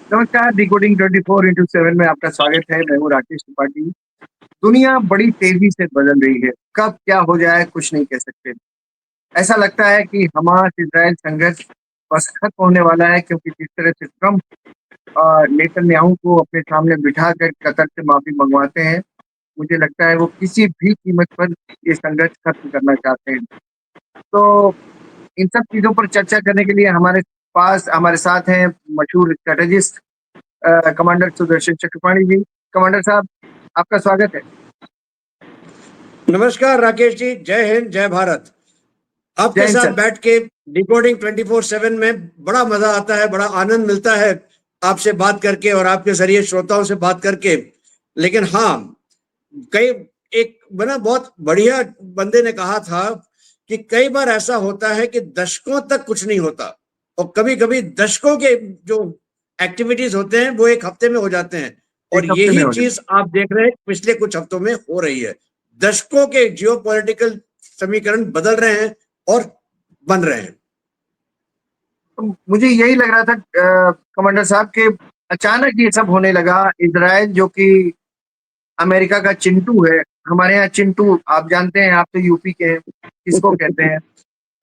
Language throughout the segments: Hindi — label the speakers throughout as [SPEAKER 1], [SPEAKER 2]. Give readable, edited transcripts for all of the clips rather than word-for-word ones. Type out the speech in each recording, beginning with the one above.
[SPEAKER 1] नमस्कार, डिकोडिंग 24/7 में आपका स्वागत है। मैं हूँ राकेश त्रिपाठी। दुनिया बड़ी तेजी से बदल रही है। कब क्या हो जाए कुछ नहीं कह सकते। ऐसा लगता है कि हमास-इज़राइल संघर्ष बस खत्म होने वाला है, क्योंकि जिस तरह से ट्रंप नेतन्याहू को अपने सामने बिठाकर कतर से माफ़ी मंगवाते हैं, मुझे लगता है वो किसी भी कीमत पर ये संघर्ष खत्म करना चाहते हैं। तो इन सब चीज़ों पर चर्चा करने के लिए हमारे साथ हैं मशहूर स्ट्रैटेजिस्ट कमांडर सुदर्शन चक्रपाणी जी। कमांडर साहब, आपका स्वागत है।
[SPEAKER 2] नमस्कार राकेश जी, जय हिंद जय भारत।
[SPEAKER 1] जय
[SPEAKER 2] आपके
[SPEAKER 1] हिंद
[SPEAKER 2] साथ
[SPEAKER 1] सर।
[SPEAKER 2] बैठ के डिकोडिंग 24/7 में बड़ा मजा आता है, बड़ा आनंद मिलता है आपसे बात करके और आपके जरिए श्रोताओं से बात करके। लेकिन हाँ, कई एक बना बहुत बढ़िया बंदे ने कहा था कि कई बार ऐसा होता है कि दशकों तक कुछ नहीं होता और कभी कभी दशकों के जो एक्टिविटीज होते हैं वो एक हफ्ते में हो जाते हैं। और
[SPEAKER 1] एक हफ्ते में
[SPEAKER 2] यही
[SPEAKER 1] हो जाए।
[SPEAKER 2] चीज आप देख रहे हैं पिछले कुछ हफ्तों में हो रही है। दशकों के जियोपॉलिटिकल समीकरण बदल रहे हैं और बन रहे हैं।
[SPEAKER 1] तो मुझे यही लग रहा था कमांडर साहब के अचानक ये सब होने लगा। इज़राइल जो कि अमेरिका का चिंटू है, हमारे यहाँ चिंटू आप जानते हैं, आप तो यूपी के हैं, किसको कहते हैं।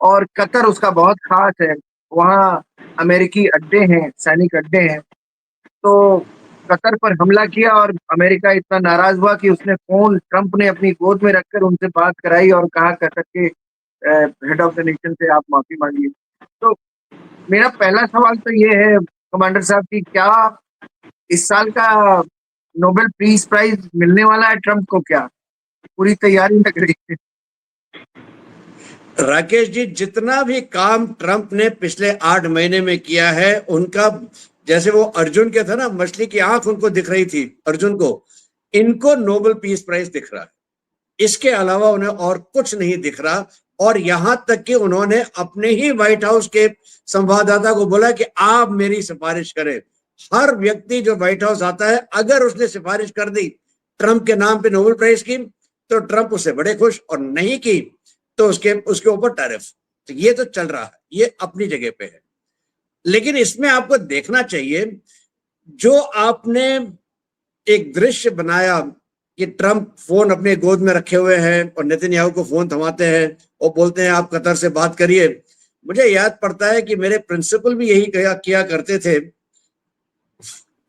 [SPEAKER 1] और कतर उसका बहुत खास है। वहाँ अमेरिकी अड्डे हैं, सैनिक अड्डे हैं। तो कतर पर हमला किया और अमेरिका इतना नाराज हुआ कि उसने फ़ोन ट्रंप ने अपनी गोद में रखकर उनसे बात कराई और कहा कतर के हेड ऑफ द नेशन से आप माफ़ी माँगिए। तो मेरा पहला सवाल तो ये है कमांडर साहब कि क्या इस साल का नोबेल पीस प्राइज़ मिलने वाला है ट्रंप को क्या? पूरी तैयारी लग रही है।
[SPEAKER 2] राकेश जी, जितना भी काम ट्रंप ने पिछले 8 महीने में किया है उनका, जैसे वो अर्जुन के था ना, मछली की आंख उनको दिख रही थी अर्जुन को, इनको नोबेल पीस प्राइज दिख रहा है। इसके अलावा उन्हें और कुछ नहीं दिख रहा। और यहां तक कि उन्होंने अपने ही व्हाइट हाउस के संवाददाता को बोला कि आप मेरी सिफारिश करें। हर व्यक्ति जो व्हाइट हाउस आता है, अगर उसने सिफारिश कर दी ट्रंप के नाम पे नोबेल प्राइज की, तो ट्रंप उससे बड़े खुश, और नहीं की तो उसके उसके ऊपर टैरिफ। तो ये तो चल रहा है, ये अपनी जगह पे है। लेकिन इसमें आपको देखना चाहिए, जो आपने एक दृश्य बनाया कि ट्रंप फोन अपने गोद में रखे हुए हैं और नेतन्याहू को फोन थमाते हैं और बोलते हैं आप कतर से बात करिए। मुझे याद पड़ता है कि मेरे प्रिंसिपल भी यही किया करते थे,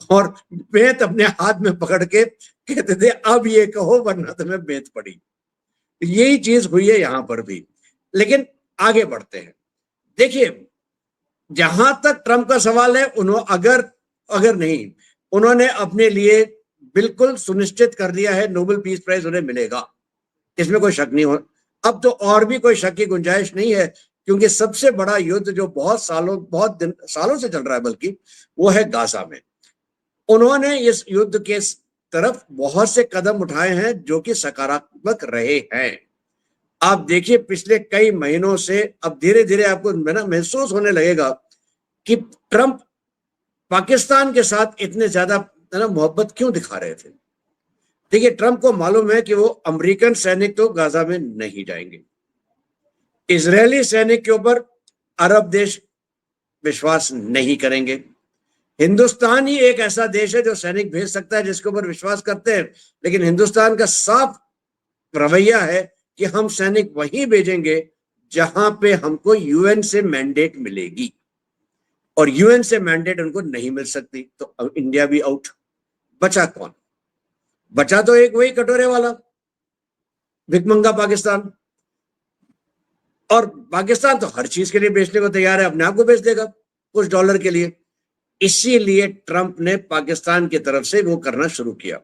[SPEAKER 2] और बेत अपने हाथ में पकड़ के कहते थे अब ये कहो वरना तुम्हें बेत पड़ी। यही चीज हुई है यहां पर भी। लेकिन आगे बढ़ते हैं। देखिए, जहां तक ट्रंप का सवाल है, उन्होंने अगर अगर नहीं, उन्होंने अपने लिए बिल्कुल सुनिश्चित कर दिया है नोबेल पीस प्राइज उन्हें मिलेगा। इसमें कोई शक नहीं हो। अब तो और भी कोई शक की गुंजाइश नहीं है, क्योंकि सबसे बड़ा युद्ध जो बहुत सालों से चल रहा है, बल्कि वो है गाजा में। उन्होंने इस युद्ध के तरफ बहुत से कदम उठाए हैं जो कि सकारात्मक रहे हैं। आप देखिए, पिछले कई महीनों से अब धीरे धीरे आपको महसूस होने लगेगा कि ट्रंप पाकिस्तान के साथ इतने ज्यादा मोहब्बत क्यों दिखा रहे थे। देखिए, ट्रंप को मालूम है कि वो अमेरिकन सैनिक तो गाजा में नहीं जाएंगे। इजरायली सैनिक के ऊपर अरब देश विश्वास नहीं करेंगे। हिंदुस्तान ही एक ऐसा देश है जो सैनिक भेज सकता है, जिसके ऊपर विश्वास करते हैं। लेकिन हिंदुस्तान का साफ रवैया है कि हम सैनिक वहीं भेजेंगे जहां पे हमको यूएन से मैंडेट मिलेगी, और यूएन से मैंडेट उनको नहीं मिल सकती तो अब इंडिया भी आउट। बचा कौन? बचा तो एक वही कटोरे वाला भिकमंगा पाकिस्तान। और पाकिस्तान तो हर चीज के लिए बेचने को तैयार है, अपने आप को बेच देगा कुछ डॉलर के लिए। इसीलिए ट्रंप ने पाकिस्तान की तरफ से वो करना शुरू किया।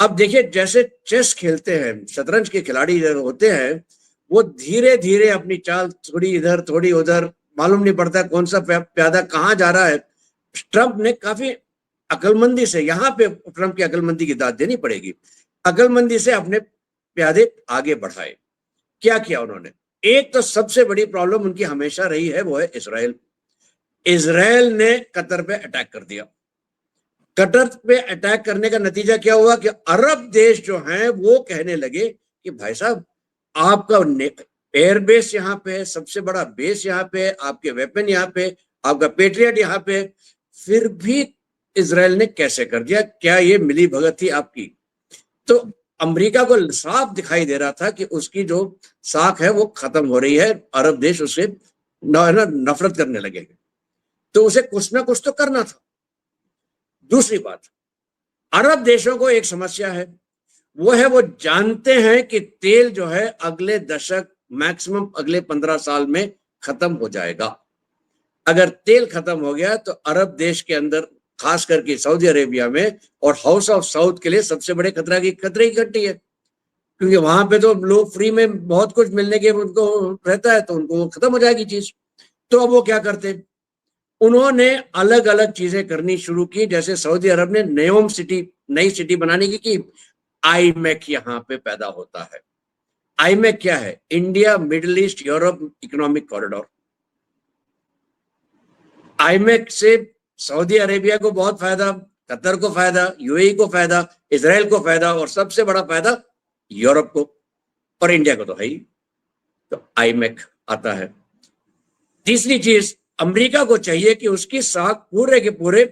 [SPEAKER 2] अब देखिए, जैसे चेस खेलते हैं, शतरंज के खिलाड़ी होते हैं, वो धीरे धीरे अपनी चाल थोड़ी इधर थोड़ी उधर, मालूम नहीं पड़ता कौन सा प्यादा कहां जा रहा है। ट्रंप ने काफी अकलमंदी से, यहां पे ट्रंप की अकलमंदी की दाद देनी पड़ेगी, अकलमंदी से अपने प्यादे आगे बढ़ाए। क्या किया उन्होंने? एक तो सबसे बड़ी प्रॉब्लम उनकी हमेशा रही है, वो है इसराइल। इसराइल ने कतर पे अटैक कर दिया। कतर पे अटैक करने का नतीजा क्या हुआ कि अरब देश जो हैं वो कहने लगे कि भाई साहब, आपका एयर बेस यहाँ पे है, सबसे बड़ा बेस यहाँ पे है, आपके वेपन यहाँ पे, आपका पेट्रियट यहाँ पे, फिर भी इजराइल ने कैसे कर दिया, क्या ये मिली भगत थी आपकी? तो अमेरिका को साफ दिखाई दे रहा था कि उसकी जो साख है वो खत्म हो रही है, अरब देश उससे नफरत करने लगे, तो उसे कुछ ना कुछ तो करना था। दूसरी बात, अरब देशों को एक समस्या है, वो है वो जानते हैं कि तेल जो है अगले दशक, मैक्सिमम अगले 15 साल में खत्म हो जाएगा। अगर तेल खत्म हो गया तो अरब देश के अंदर, खास करके सऊदी अरेबिया में और हाउस ऑफ साउद के लिए सबसे बड़े खतरे की घंटी है, क्योंकि वहां पे तो लोग फ्री में बहुत कुछ मिलने के उनको रहता है, तो उनको खत्म हो जाएगी चीज। तो अब वो क्या करते, उन्होंने अलग अलग चीजें करनी शुरू की। जैसे सऊदी अरब ने नेयोम सिटी, नई सिटी बनाने की आईमेक यहां पे पैदा होता है। आईमेक क्या है? India middle east Europe economic corridor. IMEC से सऊदी अरेबिया को बहुत फायदा, कतर को फायदा, यूएई को फायदा, इसराइल को फायदा, और सबसे बड़ा फायदा यूरोप को, और इंडिया को तो है ही। तो आईमेक आता है। तीसरी चीज, अमेरिका को चाहिए कि उसकी साख पूरे के पूरे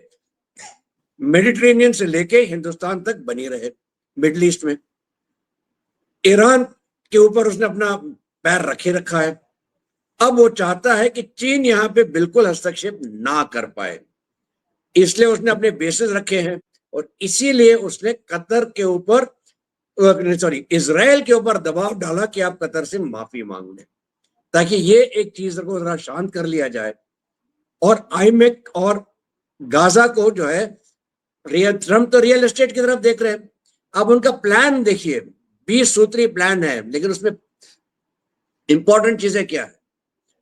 [SPEAKER 2] मेडिटेरेनियन से लेके हिंदुस्तान तक बनी रहे, मिडिल ईस्ट में। ईरान के ऊपर उसने अपना पैर रखे रखा है। अब वो चाहता है कि चीन यहां पे बिल्कुल हस्तक्षेप ना कर पाए, इसलिए उसने अपने बेसेस रखे हैं, और इसीलिए उसने कतर के ऊपर, सॉरी, इजराइल के ऊपर दबाव डाला कि आप कतर से माफी मांग लें, ताकि ये एक चीज को जरा शांत कर लिया जाए। और आईमेक और गाजा को जो है, ट्रम्प तो रियल एस्टेट की तरफ देख रहे हैं। अब उनका प्लान देखिए, 20 सूत्री प्लान है, लेकिन उसमें इंपॉर्टेंट चीजें क्या है?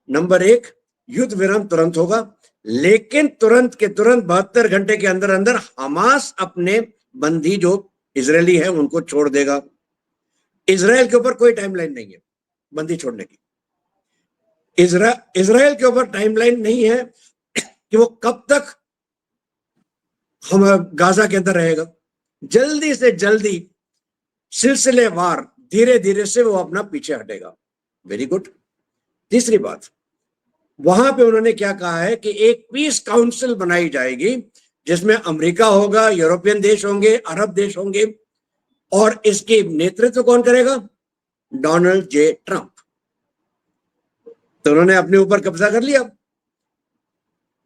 [SPEAKER 2] नंबर 1, युद्ध विराम तुरंत होगा, लेकिन तुरंत के तुरंत 72 घंटे के अंदर अंदर हमास अपने बंदी जो इजरायली है उनको छोड़ देगा। इजराइल के ऊपर कोई टाइमलाइन नहीं है बंदी छोड़ने की। इजराइल के ऊपर टाइमलाइन नहीं है कि वो कब तक हम गाजा के अंदर रहेगा। जल्दी से जल्दी, सिलसिलेवार, धीरे धीरे से वो अपना पीछे हटेगा। Very good. तीसरी बात, वहां पे उन्होंने क्या कहा है कि एक पीस काउंसिल बनाई जाएगी, जिसमें अमेरिका होगा, यूरोपियन देश होंगे, अरब देश होंगे, और इसके नेतृत्व कौन करेगा? Donald J Trump. तो उन्होंने अपने ऊपर कब्जा कर लिया,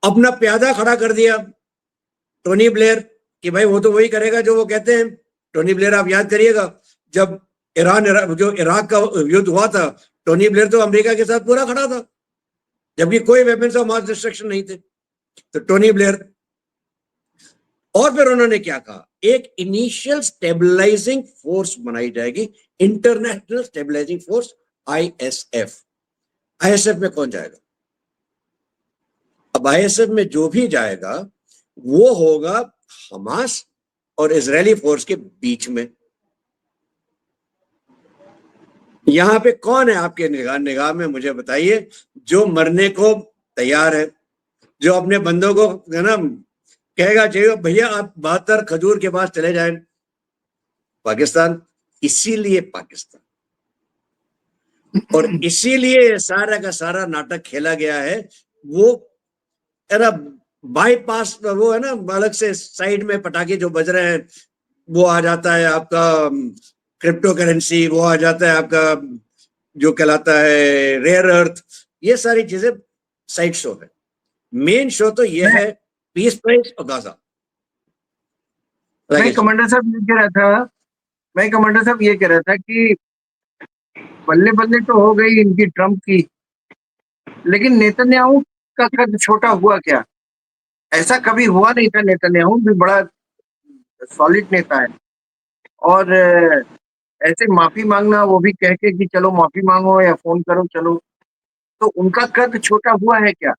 [SPEAKER 2] अपना प्यादा खड़ा कर दिया, टोनी ब्लेयर, कि भाई वो तो वही करेगा जो वो कहते हैं। टोनी ब्लेयर, आप याद करिएगा, जब जो इराक का युद्ध हुआ था, टोनी ब्लेयर तो अमेरिका के साथ पूरा खड़ा था, जबकि कोई वेपन्स ऑफ मास डिस्ट्रक्शन नहीं थे। तो टोनी ब्लेयर, और फिर उन्होंने क्या कहा, एक इनिशियल स्टेबलाइजिंग फोर्स बनाई जाएगी, international stabilizing force, ISF. ISF में कौन जाएगा? अब आईएसएफ में जो भी जाएगा वो होगा हमास और इजरायली फोर्स के बीच में। यहां पे कौन है आपके निगाह में, मुझे बताइए, जो मरने को तैयार है, जो अपने बंदों को है ना कहेगा चाहिए भैया आप 72 खजूर के पास चले जाएं? पाकिस्तान। इसीलिए पाकिस्तान, और इसीलिए सारा का सारा नाटक खेला गया है। वो है बाईपास, वो है ना, अलग से साइड में पटाखे जो बज रहे हैं, वो आ जाता है आपका क्रिप्टो करेंसी, वो आ जाता है आपका जो कहलाता है रेयर अर्थ, ये सारी चीजें साइड शो है। मेन शो तो ये है पीस प्राइस और गाजा।
[SPEAKER 1] मैं कमांडर साहब ये कह रहा था कि बल्ले बल्ले तो हो गई इनकी ट्रम्प की, लेकिन नेतन्याहू का कद छोटा हुआ क्या? ऐसा कभी हुआ नहीं था। नेतन्याहू भी बड़ा सॉलिड नेता है, और ऐसे माफी मांगना, वो भी कह के कि चलो माफी मांगो या फोन करो चलो, तो उनका कद छोटा हुआ है क्या?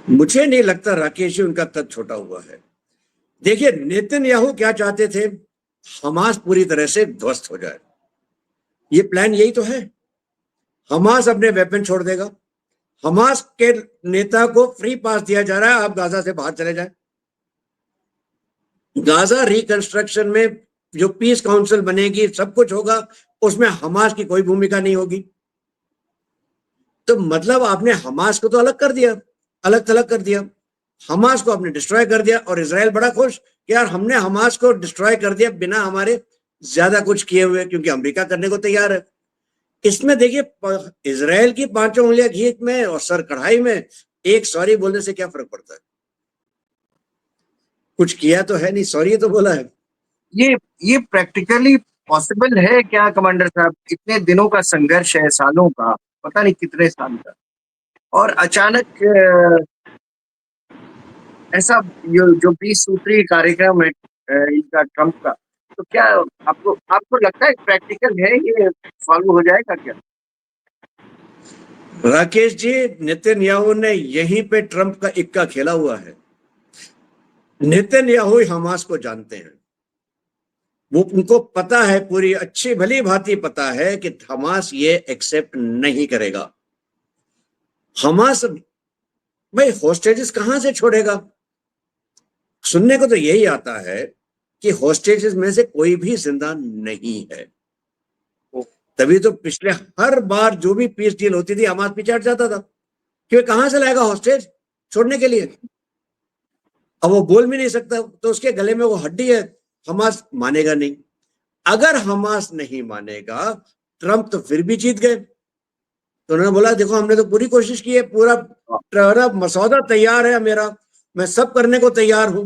[SPEAKER 2] मुझे नहीं लगता राकेश जी उनका कद छोटा हुआ है। देखिए, नेतन्याहू क्या चाहते थे? हमास पूरी तरह से ध्वस्त हो जाए, ये प्लान यही तो है। हमास अपने वेपन छोड़ देगा, हमास के नेता को फ्री पास दिया जा रहा है, आप गाजा से बाहर चले जाए। गाजा रिकंस्ट्रक्शन में जो पीस काउंसिल बनेगी, सब कुछ होगा, उसमें हमास की कोई भूमिका नहीं होगी। तो मतलब आपने हमास को तो अलग कर दिया, अलग थलग कर दिया। हमास को आपने डिस्ट्रॉय कर दिया और इजराइल बड़ा खुश कि यार हमने हमास को डिस्ट्रॉय कर दिया बिना हमारे ज्यादा कुछ किए हुए, क्योंकि अमेरिका करने को तैयार है। इसमें देखिए इजराइल की पांचों उंगलियां घी में और सर कढ़ाई में, एक सॉरी बोलने से क्या फर्क पड़ता है? कुछ किया तो है नहीं, सॉरी तो बोला है।
[SPEAKER 1] ये ये प्रैक्टिकली पॉसिबल है क्या कमांडर साहब? इतने दिनों का संघर्ष है, सालों का, पता नहीं कितने साल का, और अचानक ऐसा जो 20 सूत्री कार्यक्रम है इनका, ट्रंप का, तो क्या आपको आपको लगता है प्रैक्टिकल है, ये फॉलो हो जाएगा क्या?
[SPEAKER 2] राकेश जी, नेतन्याहू ने यहीं पे ट्रंप का इक्का खेला हुआ है। नेतन्याहू हमास को जानते हैं, वो उनको पता है, पूरी अच्छी भली भांति पता है कि हमास ये एक्सेप्ट नहीं करेगा। हमास भाई होस्टेजेस कहां से छोड़ेगा? सुनने को तो यही आता है कि होस्टेजेस में से कोई भी जिंदा नहीं है। तभी तो पिछले हर बार जो भी पीस डील होती थी हमास पीछे हट जाता था कि कहां से लाएगा हॉस्टेज छोड़ने के लिए। अब वो बोल भी नहीं सकता, तो उसके गले में वो हड्डी है, हमास मानेगा नहीं। अगर हमास नहीं मानेगा, ट्रंप तो फिर भी जीत गए। तो उन्होंने बोला देखो हमने तो पूरी कोशिश की है, पूरा मसौदा तैयार है मेरा, मैं सब करने को तैयार हूं।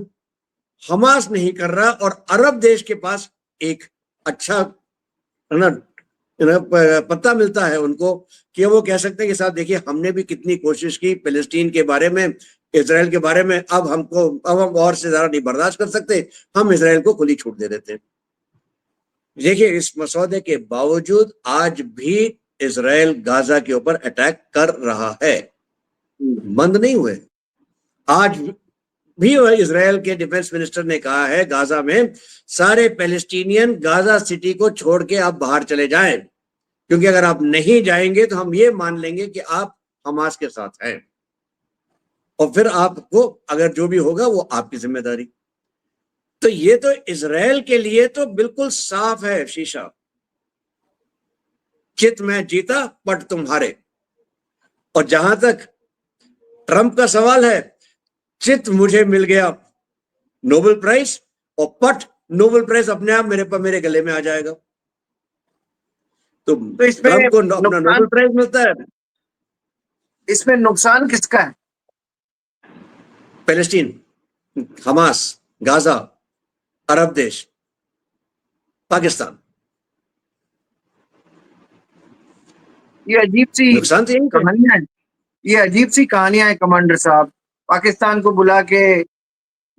[SPEAKER 2] हमास नहीं कर रहा, और अरब देश के पास एक अच्छा ना पता मिलता है उनको कि वो कह सकते हैं कि साहब देखिए हमने भी कितनी कोशिश की फिलिस्तीन के बारे में, इसराइल के बारे में, अब हम और से ज्यादा नहीं बर्दाश्त कर सकते, हम इसराइल को खुली छूट दे देते हैं। देखिए इस मसौदे के बावजूद आज भी इसराइल गाजा के ऊपर अटैक कर रहा है, बंद नहीं हुए। आज भी इसराइल के डिफेंस मिनिस्टर ने कहा है गाजा में सारे पैलेस्टीनियन गाजा सिटी को छोड़ के आप बाहर चले जाएं, क्योंकि अगर आप नहीं जाएंगे तो हम ये मान लेंगे कि आप हमास के साथ हैं, और फिर आपको अगर जो भी होगा वो आपकी जिम्मेदारी। तो ये तो इसराइल के लिए तो बिल्कुल साफ है शीशा, चित मैं जीता पट तुम्हारे। और जहां तक ट्रंप का सवाल है, चित मुझे मिल गया नोबेल प्राइज, और पट नोबेल प्राइज अपने आप मेरे गले में आ जाएगा। तो
[SPEAKER 1] इसमें
[SPEAKER 2] ट्रंप को अपना नोबेल
[SPEAKER 1] नुकसान
[SPEAKER 2] प्राइज मिलता है।
[SPEAKER 1] इसमें नुकसान किसका है?
[SPEAKER 2] पैलेस्टीन, हमास, गाजा, अरब देश, पाकिस्तान।
[SPEAKER 1] ये अजीब सी
[SPEAKER 2] नुकसान तो यही है।
[SPEAKER 1] कहानियां हैं, ये अजीब सी कहानियां हैं कमांडर साहब। पाकिस्तान को बुला के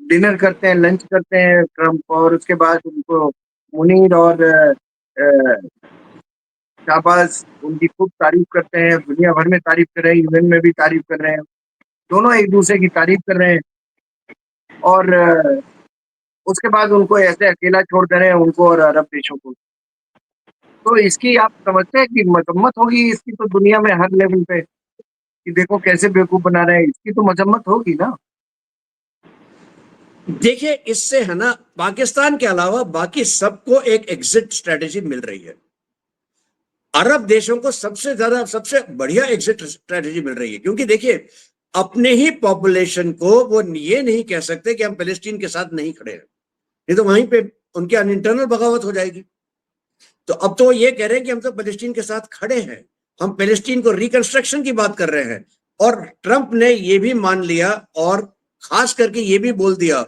[SPEAKER 1] डिनर करते हैं, लंच करते हैं ट्रंप, और उसके बाद उनको मुनीर और शाहबाज उनकी खूब तारीफ करते हैं, दुनिया भर में तारीफ कर रहे हैं, यूएन में भी तारीफ कर रहे हैं, दोनों एक दूसरे की तारीफ कर रहे हैं, और उसके बाद उनको ऐसे अकेला छोड़ दे रहे हैं, उनको और अरब देशों को। तो इसकी आप समझते हैं कि मजम्मत होगी इसकी तो दुनिया में हर लेवल पे, कि देखो कैसे बेवकूफ बना रहे हैं, इसकी तो मजम्मत होगी ना।
[SPEAKER 2] देखिए इससे है ना पाकिस्तान के अलावा बाकी सबको एक एग्जिट स्ट्रेटेजी मिल रही है। अरब देशों को सबसे ज्यादा सबसे बढ़िया एग्जिट स्ट्रेटेजी मिल रही है, क्योंकि देखिए अपने ही पॉपुलेशन को वो ये नहीं कह सकते कि हम फिलिस्तीन के साथ नहीं खड़े हैं, नहीं तो वहीं पे उनके इंटरनल बगावत हो जाएगी। तो अब तो ये कह रहे हैं कि हम तो फिलिस्तीन के साथ खड़े हैं, हम फिलिस्तीन को रिकंस्ट्रक्शन की बात कर रहे हैं। और ट्रंप ने ये भी मान लिया, और खास करके ये भी बोल दिया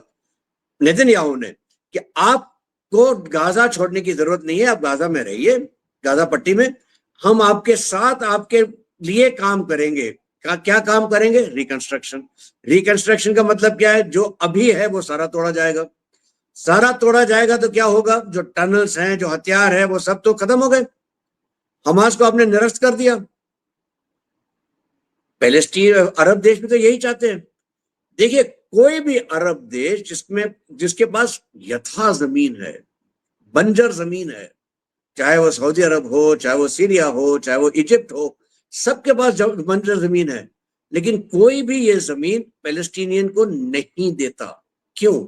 [SPEAKER 2] नेतन्याहू ने कि आपको गाजा छोड़ने की जरूरत नहीं है, आप गाजा में रहिए, गाजा पट्टी में, हम आपके साथ आपके लिए काम करेंगे। क्या काम करेंगे? रिकंस्ट्रक्शन। रिकंस्ट्रक्शन का मतलब क्या है? जो अभी है वो सारा तोड़ा जाएगा, सारा तोड़ा जाएगा तो क्या होगा? जो टनल्स हैं, जो हथियार है, वो सब तो खत्म हो गए, हमास को आपने निरस्त कर दिया। पैलेस्टीन अरब देश में तो यही चाहते हैं। देखिए कोई भी अरब देश जिसके पास यथा जमीन है, बंजर जमीन है, चाहे वो सऊदी अरब हो, चाहे वो सीरिया हो, चाहे वो इजिप्ट हो, सबके पास बंजर जमीन है, लेकिन कोई भी ये जमीन पैलेस्टीनियन को नहीं देता। क्यों?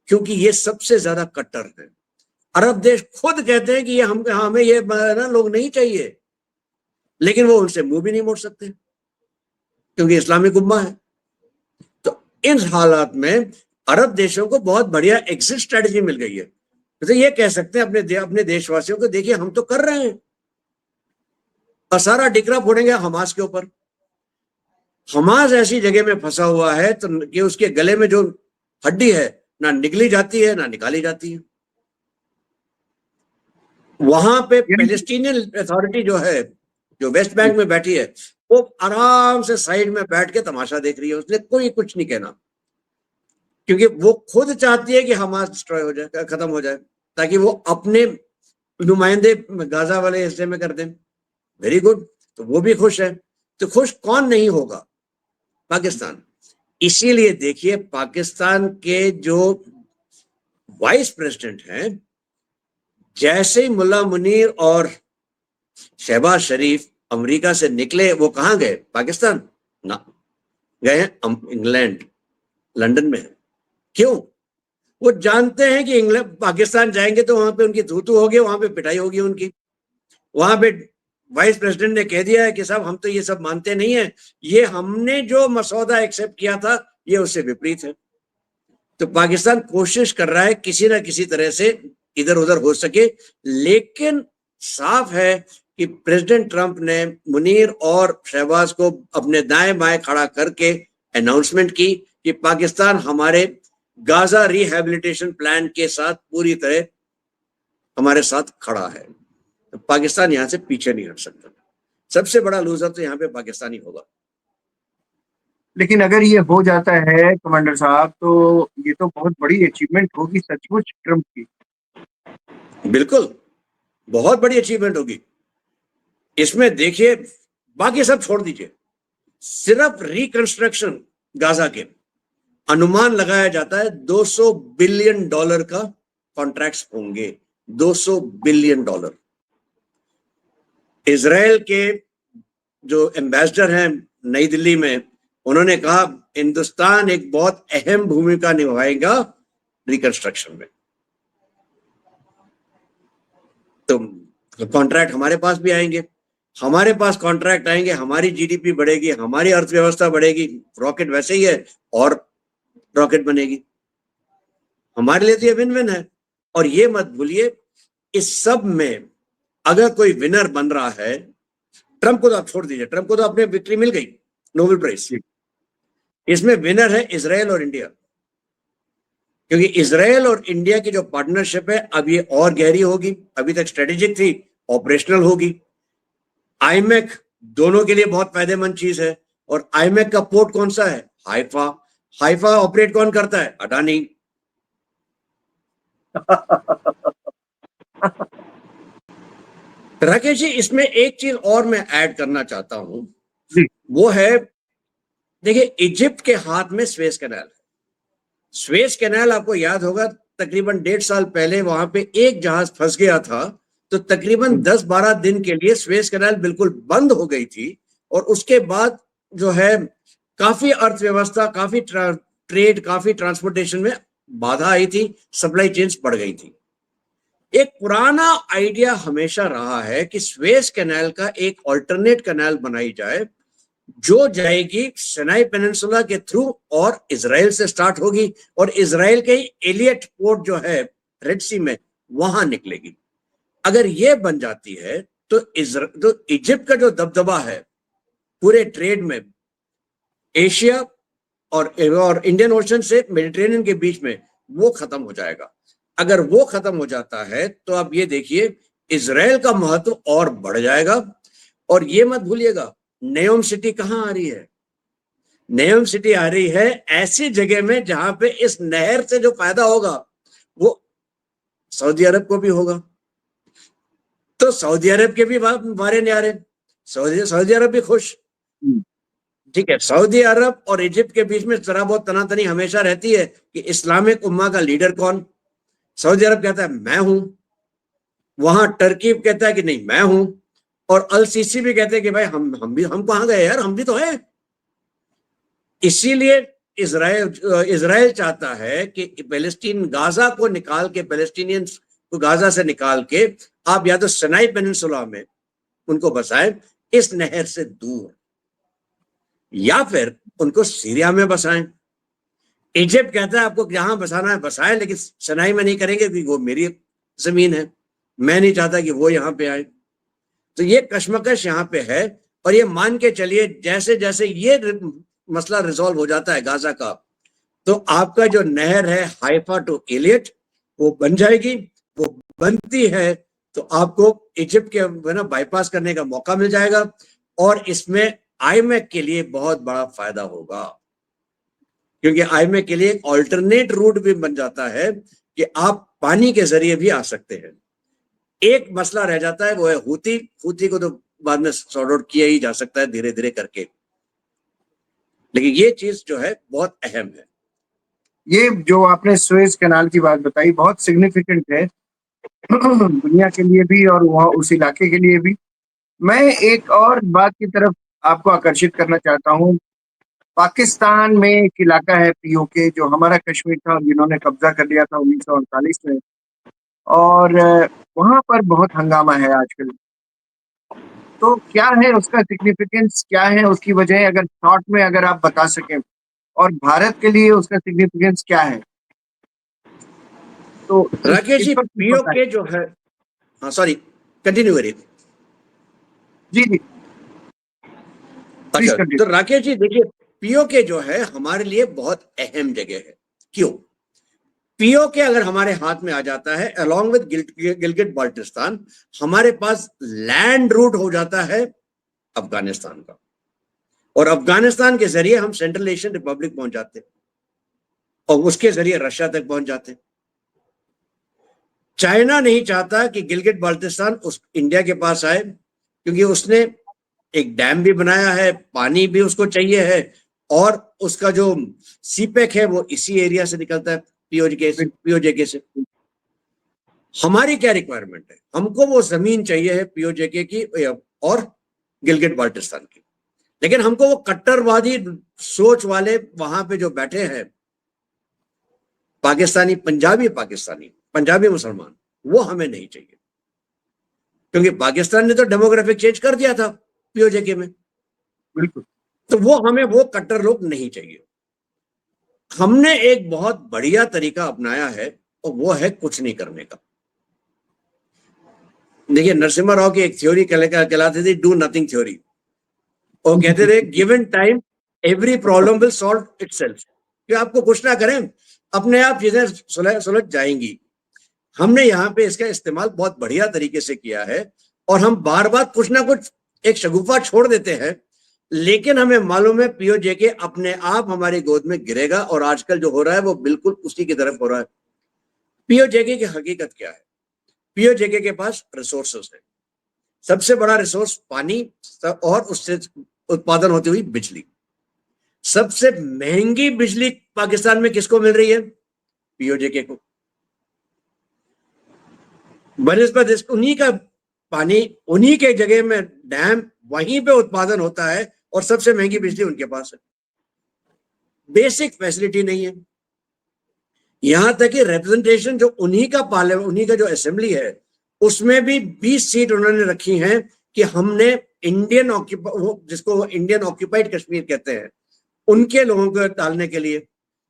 [SPEAKER 2] क्योंकि ये सबसे ज्यादा कट्टर है। अरब देश खुद कहते हैं कि ये हमें ये ना लोग नहीं चाहिए, लेकिन वो उनसे मुंह भी नहीं मोड़ सकते क्योंकि इस्लामिक उम्मा है। तो इन हालात में अरब देशों को बहुत बढ़िया एग्जिट स्ट्रेटजी मिल गई है। तो ये कह सकते हैं अपने देशवासियों को, देखिए हम तो कर रहे हैं, और सारा डिकरा फोड़ेंगे हमास के ऊपर। हमास ऐसी जगह में फंसा हुआ है तो कि उसके गले में जो हड्डी है ना निकली जाती है ना निकाली जाती है। वहां पे पैलेस्टीनियन अथॉरिटी जो है, जो वेस्ट बैंक में बैठी है, वो आराम से साइड में बैठ के तमाशा देख रही है, उसने कोई कुछ नहीं कहना, क्योंकि वो खुद चाहती है कि हमास डिस्ट्रॉय हो जाए, खत्म हो जाए, ताकि वो अपने नुमाइंदे गाजा वाले हिस्से में कर दें। वेरी गुड, तो वो भी खुश है। तो खुश कौन नहीं होगा? पाकिस्तान। इसीलिए देखिए पाकिस्तान के जो वाइस प्रेसिडेंट हैं, जैसे ही मुल्ला मुनीर और शहबाज शरीफ अमेरिका से निकले, वो कहां गए? पाकिस्तान ना, गए हैं इंग्लैंड, लंदन में। क्यों? वो जानते हैं कि इंग्लैंड पाकिस्तान जाएंगे तो वहां पे उनकी थूथू होगी, वहां पे पिटाई होगी उनकी। वहां पे वाइस प्रेसिडेंट ने कह दिया है कि साहब हम तो ये सब मानते नहीं है, ये हमने जो मसौदा एक्सेप्ट किया था ये उससे विपरीत है। तो पाकिस्तान कोशिश कर रहा है किसी ना किसी तरह से इधर उधर हो सके, लेकिन साफ है कि प्रेसिडेंट ट्रंप ने मुनीर और शहबाज को अपने दाएं बाएं खड़ा करके अनाउंसमेंट की कि पाकिस्तान हमारे गाजा रिहैबिलिटेशन प्लान के साथ पूरी तरह हमारे साथ खड़ा है। तो पाकिस्तान यहां से पीछे नहीं हट सकता। सबसे बड़ा लूजर तो यहाँ पे पाकिस्तानी होगा।
[SPEAKER 1] लेकिन अगर ये हो जाता है कमांडर साहब, तो ये तो बहुत बड़ी अचीवमेंट होगी सचमुच ट्रम्प की।
[SPEAKER 2] बिल्कुल, बहुत बड़ी अचीवमेंट होगी। इसमें देखिए, बाकी सब छोड़ दीजिए, सिर्फ रिकंस्ट्रक्शन गाजा के अनुमान लगाया जाता है $200 बिलियन का कॉन्ट्रैक्ट्स होंगे। $200 बिलियन। इजराइल के जो एम्बेसडर हैं नई दिल्ली में, उन्होंने कहा हिंदुस्तान एक बहुत अहम भूमिका निभाएगा रिकंस्ट्रक्शन में। तो कॉन्ट्रैक्ट हमारे पास भी आएंगे, हमारे पास कॉन्ट्रैक्ट आएंगे, हमारी जीडीपी बढ़ेगी, हमारी अर्थव्यवस्था बढ़ेगी, रॉकेट वैसे ही है और रॉकेट बनेगी। हमारे लिए तो ये विन विन है। और ये मत भूलिए, इस सब में अगर कोई विनर बन रहा है, ट्रंप को तो आप छोड़ दीजिए, ट्रंप को तो अपने विक्ट्री मिल गई, नोबेल प्राइज। इसमें विनर है इजराइल और इंडिया, क्योंकि इजराइल और इंडिया की जो पार्टनरशिप है अब ये और गहरी होगी। अभी तक स्ट्रेटेजिक थी, ऑपरेशनल होगी। आईमेक दोनों के लिए बहुत फायदेमंद चीज है। और आईमेक का पोर्ट कौन सा है? हाइफा। हाइफा ऑपरेट कौन करता है? अडानी। राकेश जी, इसमें एक चीज और मैं ऐड करना चाहता हूं, वो है, देखिए इजिप्ट के हाथ में स्वेज कैनाल है। स्वेज कैनाल आपको याद होगा, तकरीबन 1.5 साल पहले वहां पे एक जहाज फंस गया था, तो तकरीबन 10-12 दिन के लिए स्वेज कैनाल बिल्कुल बंद हो गई थी। और उसके बाद जो है काफी अर्थव्यवस्था, काफी ट्रेड, काफी ट्रांसपोर्टेशन में बाधा आई थी, सप्लाई चेन्स बढ़ गई थी। एक पुराना आइडिया हमेशा रहा है कि स्वेज कैनाल का एक ऑल्टरनेट कैनाल बनाई जाए, जो जाएगी सिनाई पेनिनसुला के थ्रू और इजराइल से स्टार्ट होगी और इजराइल के एलियट पोर्ट जो है रेड सी में, वहां निकलेगी। अगर ये बन जाती है तो इजिप्ट का जो दबदबा है पूरे ट्रेड में, एशिया और इंडियन ओशन से मेडिटेरेनियन के बीच में, वो खत्म हो जाएगा। अगर वो खत्म हो जाता है तो आप ये देखिए इजराइल का महत्व और बढ़ जाएगा। और ये मत भूलिएगा, नेयोम सिटी कहां आ रही है? नेयोम सिटी आ रही है ऐसी जगह में जहां पे इस नहर से जो फायदा होगा वो सऊदी अरब को भी होगा। तो सऊदी अरब के भी मारे न्यारे, सऊदी अरब भी खुश। ठीक है, सऊदी अरब और इजिप्ट के बीच में जरा बहुत तनातनी हमेशा रहती है कि इस्लामिक उम्मा का लीडर कौन। सऊदी अरब कहता है मैं हूं, वहां टर्की कहता है कि नहीं मैं हूं, और अल सीसी भी कहते हैं कि भाई हम कहां गए यार, हम भी तो हैं। इसीलिए इजराइल चाहता है कि पैलेस्टीन गाजा को निकाल के, पैलेस्टीनियंस को गाजा से निकाल के आप या तो सिनाई पेनिनसुला में उनको बसाएं इस नहर से दूर, या फिर उनको सीरिया में बसाएं। इजिप्ट कहता है आपको जहां बसाना है बसाए, लेकिन सनाई में नहीं करेंगे क्योंकि वो मेरी जमीन है, मैं नहीं चाहता कि वो यहाँ पे आए। तो ये कश्मकश यहाँ पे है। और ये मान के चलिए जैसे जैसे ये मसला रिजॉल्व हो जाता है गाजा का, तो आपका जो नहर है हाइफा टू इलियट वो बन जाएगी। वो बनती है तो आपको इजिप्ट के ना बाईपास करने का मौका मिल जाएगा, और इसमें आईएमएफ के लिए बहुत बड़ा फायदा होगा, क्योंकि आईएमएफ के लिए एक ऑल्टरनेट रूट भी बन जाता है कि आप पानी के जरिए भी आ सकते हैं। एक मसला रह जाता है वो है हूती। हूती को तो बाद में सॉर्ट आउट किया ही जा सकता है धीरे धीरे करके, लेकिन ये चीज जो है बहुत अहम है।
[SPEAKER 1] ये जो आपने सुएज कैनाल की बात बताई बहुत सिग्निफिकेंट है दुनिया के लिए भी और वहाँ उस इलाके के लिए भी। मैं एक और बात की तरफ आपको आकर्षित करना चाहता हूँ। पाकिस्तान में एक इलाका है पीओके जो हमारा कश्मीर था, जिन्होंने कब्जा कर लिया था 1948 में, और वहाँ पर बहुत हंगामा है आजकल। तो क्या है उसका सिग्निफिकेंस, क्या है उसकी वजह, अगर शॉर्ट में अगर आप बता सकें, और भारत के लिए उसका सिग्निफिकेंस क्या है, तो
[SPEAKER 2] राकेश
[SPEAKER 1] इस
[SPEAKER 2] जी,
[SPEAKER 1] पर कुछ बताएं।
[SPEAKER 2] पीओके जो है, हाँ सॉरी, कंटिन्यू करिए।
[SPEAKER 1] जी जी, प्लीज
[SPEAKER 2] अच्छा,
[SPEAKER 1] कंटिन्यू।
[SPEAKER 2] तो राकेश जी देखिए, पीओके जो है हमारे लिए बहुत अहम जगह है। क्यों? पीओके अगर हमारे हाथ में आ जाता है अलोंग विद गिलगिट बाल्टिस्तान, हमारे पास लैंड रूट हो जाता है अफगानिस्तान का, और अफगानिस्तान के जरिए हम सेंट्रल एशियन रिपब्लिक पहुंच जाते हैं, और उसके जरिए रशिया तक पहुंच जाते हैं। चाइना नहीं चाहता कि गिलगिट बाल्टिस्तान उस इंडिया के पास आए, क्योंकि उसने एक डैम भी बनाया है, पानी भी उसको चाहिए है, और उसका जो सीपेक है वो इसी एरिया से निकलता है, पीओजेके से। हमारी क्या रिक्वायरमेंट है? हमको वो जमीन चाहिए है पीओजेके की और गिलगिट बाल्टिस्तान की, लेकिन हमको वो कट्टरवादी सोच वाले वहां पे जो बैठे हैं पंजाबी मुसलमान, वो हमें नहीं चाहिए, क्योंकि पाकिस्तान ने तो डेमोग्राफिक चेंज कर दिया था पीओजेके में।
[SPEAKER 1] बिल्कुल।
[SPEAKER 2] तो वो हमें वो कट्टर लोग नहीं चाहिए। हमने एक बहुत बढ़िया तरीका अपनाया है, और वो है कुछ नहीं करने का। देखिए, नरसिम्हा राव की एक थ्योरी कहलाती थी डू नथिंग थ्योरी। वो कहते थे given time every problem will solve itself, कि आपको कुछ ना करें अपने आप चीजें सुलझ जाएंगी। हमने यहाँ पे इसका इस्तेमाल बहुत बढ़िया तरीके से किया है, और हम बार बार कुछ ना कुछ एक शगुफा छोड़ देते हैं, लेकिन हमें मालूम है पीओजेके अपने आप हमारी गोद में गिरेगा, और आजकल जो हो रहा है वो बिल्कुल उसी की तरफ हो रहा है। पीओजेके की हकीकत क्या है? पीओजेके के पास रिसोर्सेस है। सबसे बड़ा रिसोर्स पानी, और उससे उत्पादन होती हुई बिजली। सबसे महंगी बिजली पाकिस्तान में किसको मिल रही है? पीओजेके को। बनस्पत उन्हीं का पानी, उन्हीं के जगह में डैम, वहीं पे उत्पादन होता है, और सबसे महंगी बिजली उनके पास है। बेसिक फैसिलिटी नहीं है। यहां तक कि रिप्रेजेंटेशन जो उन्हीं का पार्लियामेंट, उन्हीं का जो असेंबली है, उसमें भी 20 सीट उन्होंने रखी हैं कि हमने इंडियन जिसको इंडियन ऑक्यूपाइड कश्मीर कहते हैं, उनके लोगों को डालने के लिए।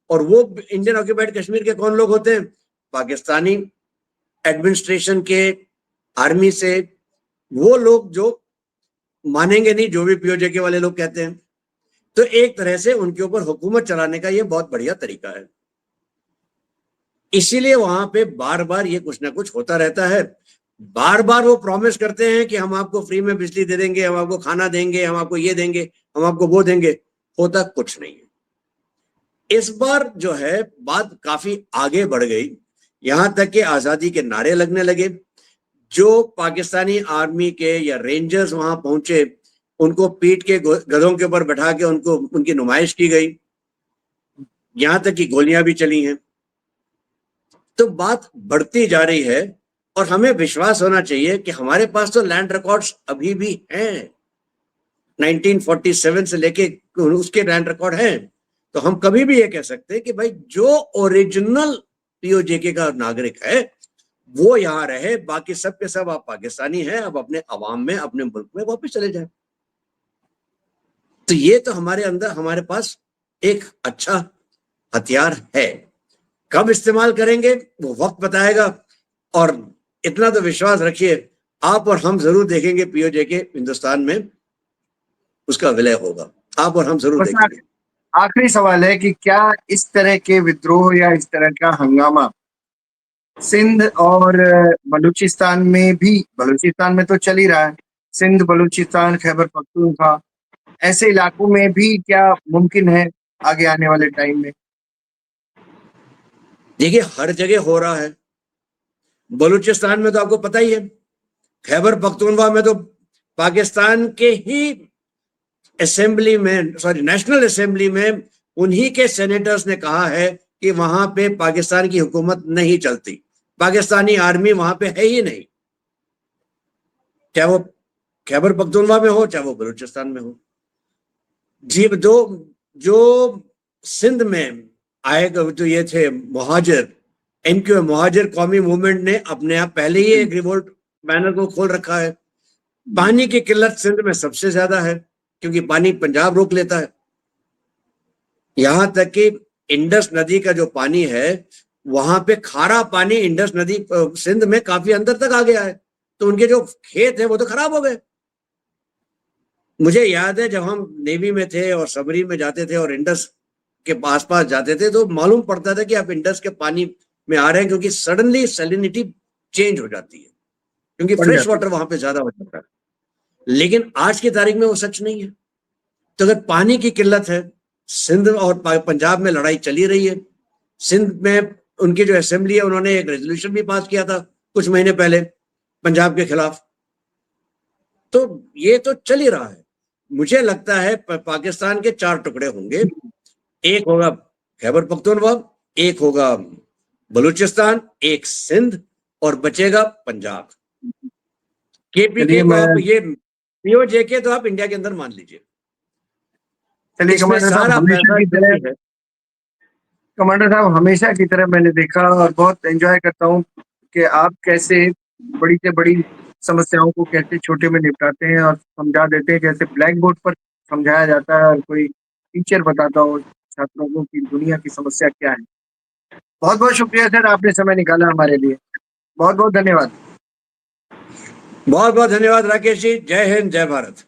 [SPEAKER 2] और वो इंडियन ऑक्यूपाइड कश्मीर के कौन लोग होते हैं? पाकिस्तानी एडमिनिस्ट्रेशन के, आर्मी से, वो लोग जो मानेंगे नहीं जो भी पीओजेके वाले लोग कहते हैं। तो एक तरह से उनके ऊपर हुकूमत चलाने का ये बहुत बढ़िया तरीका है। इसीलिए वहां पे बार बार ये कुछ ना कुछ होता रहता है। बार बार वो प्रॉमिस करते हैं कि हम आपको फ्री में बिजली दे देंगे, हम आपको खाना देंगे, हम आपको ये देंगे, हम आपको वो देंगे। होता कुछ नहीं है। इस बार जो है बात काफी आगे बढ़ गई, यहां तक कि आजादी के नारे लगने लगे। जो पाकिस्तानी आर्मी के या रेंजर्स वहां पहुंचे, उनको पीठ के गधों के ऊपर बैठा के उनको उनकी नुमाइश की गई, यहां तक कि गोलियां भी चली हैं। तो बात बढ़ती जा रही है, और हमें विश्वास होना चाहिए कि हमारे पास तो लैंड रिकॉर्ड्स अभी भी हैं, 1947 से लेके उसके लैंड रिकॉर्ड हैं। तो हम कभी भी ये कह सकते हैं कि भाई जो ओरिजिनल पीओजेके का नागरिक है वो यहां रहे, बाकी सब के सब आप पाकिस्तानी हैं, अब अपने अवाम में, अपने मुल्क में वापस चले जाए। तो ये तो हमारे अंदर, हमारे पास एक अच्छा हथियार है। कब इस्तेमाल करेंगे वो वक्त बताएगा, और इतना तो विश्वास रखिए, आप और हम जरूर देखेंगे पीओजे के हिंदुस्तान में उसका विलय होगा। आप और हम जरूर
[SPEAKER 1] बस
[SPEAKER 2] देखेंगे।
[SPEAKER 1] आखिरी सवाल है कि क्या इस तरह के विद्रोह या इस तरह का हंगामा सिंध और बलूचिस्तान में भी, बलूचिस्तान में तो चल ही रहा है, सिंध, बलूचिस्तान, खैबर पख्तूनख्वा, ऐसे इलाकों में भी क्या मुमकिन है आगे आने वाले टाइम में?
[SPEAKER 2] देखिए हर जगह हो रहा है। बलूचिस्तान में तो आपको पता ही है, खैबर पख्तूनख्वा में तो पाकिस्तान के ही असेंबली में, सॉरी नेशनल असेंबली में उन्हीं के सेनेटर्स ने कहा है कि वहां पे पाकिस्तान की हुकूमत नहीं चलती, पाकिस्तानी आर्मी वहां पे है ही नहीं, चाहे वो खैबर पख्तूनख्वा में हो चाहे वो बलूचिस्तान में हो। जी जो जो सिंध में आए जो ये थे मुहाजिर, एमक्यू मुहाजिर कौमी मूवमेंट ने अपने आप पहले ही एक रिवोल्ट बैनर को खोल रखा है। पानी की किल्लत सिंध में सबसे ज्यादा है क्योंकि पानी पंजाब रोक लेता है। यहां तक कि इंडस नदी का जो पानी है वहां पे खारा पानी इंडस नदी सिंध में काफी अंदर तक आ गया है, तो उनके जो खेत है वो तो खराब हो गए। मुझे याद है जब हम नेवी में थे और सबरी में जाते थे और इंडस के पास पास जाते थे तो मालूम पड़ता था कि आप इंडस के पानी में आ रहे हैं, क्योंकि सडनली सैलिनिटी चेंज हो जाती है, क्योंकि
[SPEAKER 1] बढ़
[SPEAKER 2] फ्रेश
[SPEAKER 1] जाती
[SPEAKER 2] वाटर वहां पे ज्यादा हो जाता है। लेकिन आज की तारीख में वो सच नहीं है। तो अगर पानी की किल्लत है, सिंध और पंजाब में लड़ाई चली रही है, सिंध में उनकी जो असेंबली है उन्होंने एक रेजोल्यूशन भी पास किया था कुछ महीने पहले पंजाब के खिलाफ, तो ये तो चल ही रहा है। मुझे लगता है पाकिस्तान के चार टुकड़े होंगे, एक होगा खैबर पख्तूनख्वा, एक होगा बलूचिस्तान, एक सिंध, और बचेगा पंजाब। केपीके
[SPEAKER 1] चलिए
[SPEAKER 2] को
[SPEAKER 1] मैं
[SPEAKER 2] आप ये पीओजे तो आप इंडिया के अंदर मान लीजिए,
[SPEAKER 1] चलिए
[SPEAKER 2] इसमें
[SPEAKER 1] कमांडर साहब,
[SPEAKER 2] सारा
[SPEAKER 1] हमेशा
[SPEAKER 2] पैसा
[SPEAKER 1] की
[SPEAKER 2] सिंध
[SPEAKER 1] तरह,
[SPEAKER 2] ही है।
[SPEAKER 1] कमांडर साहब हमेशा की तरह मैंने देखा और बहुत एंजॉय करता हूँ कि आप कैसे बड़ी से बड़ी समस्याओं को कैसे छोटे में निपटाते हैं और समझा देते हैं, जैसे ब्लैक बोर्ड पर समझाया जाता है और कोई टीचर बताता हो छात्रों को कि दुनिया की समस्या क्या है। बहुत बहुत शुक्रिया सर, आपने समय निकाला हमारे लिए। बहुत बहुत धन्यवाद।
[SPEAKER 2] बहुत बहुत धन्यवाद राकेश जी। जय हिंद, जय भारत।